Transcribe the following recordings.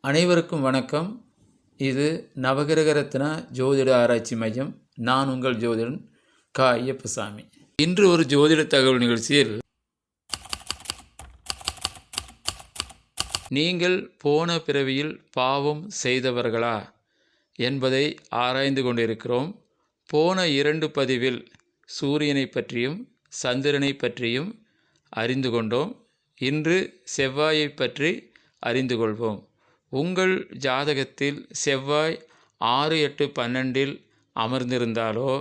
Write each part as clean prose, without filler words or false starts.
அனைவருக்கும் வணக்கம். இது நவகிரக ரத்னா ஜோதிட ஆராய்ச்சி மையம். நான் உங்கள் ஜோதிடன் கா. ஐயப்பசாமி. இன்று ஒரு ஜோதிட தகவல் நிகழ்ச்சியில் நீங்கள் போன பிறவியில் பாவம் செய்தவர்களா என்பதை ஆராய்ந்து கொண்டிருக்கிறோம். போன 2 பதிவில் சூரியனை பற்றியும் சந்திரனை பற்றியும் அறிந்து கொண்டோம். இன்று செவ்வாயை பற்றி அறிந்து கொள்வோம். உங்கள் ஜாதகத்தில் செவ்வாய் 6, 8, 12 அமர்ந்திருந்தாலோ,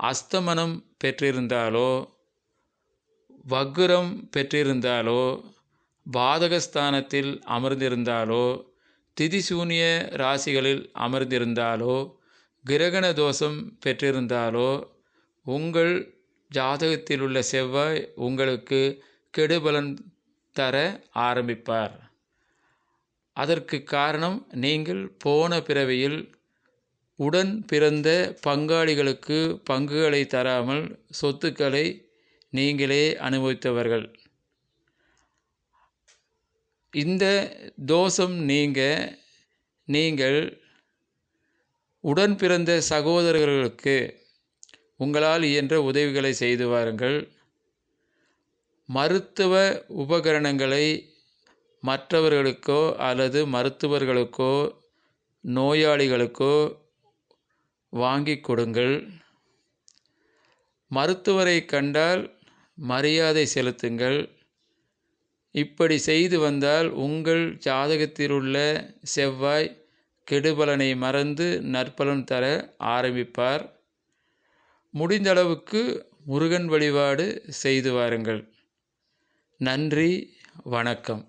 அஸ்தமனம் பெற்றிருந்தாலோ, வக்ரம் பெற்றிருந்தாலோ, பாதகஸ்தானத்தில் அமர்ந்திருந்தாலோ, திதிசூனிய ராசிகளில் அமர்ந்திருந்தாலோ, கிரகண தோஷம் பெற்றிருந்தாலோ, உங்கள் ஜாதகத்தில் உள்ள செவ்வாய் உங்களுக்கு கெடுபலன் தர ஆரம்பிப்பார். அதற்கு காரணம், நீங்கள் போன பிறவியில் உடன் பிறந்த பங்காளிகளுக்கு பங்குகளை தராமல் சொத்துக்களை நீங்களே அனுபவித்தவர்கள். இந்த தோஷம் நீங்கள் உடன் பிறந்த சகோதரர்களுக்கு உங்களால் இயன்ற உதவிகளை செய்து வாருங்கள். மருத்துவ உபகரணங்களை மற்றவர்களுக்கோ அல்லது மருத்துவர்களுக்கோ நோயாளிகளுக்கோ வாங்கி கொடுங்கள். மருத்துவரை கண்டால் மரியாதை செலுத்துங்கள். இப்படி செய்து வந்தால் உங்கள் ஜாதகத்தில் உள்ள செவ்வாய் கெடுபலனை மறந்து நற்பலன் தர ஆரம்பிப்பார். முடிந்தளவுக்கு முருகன் வழிபாடு செய்து வாருங்கள். நன்றி, வணக்கம்.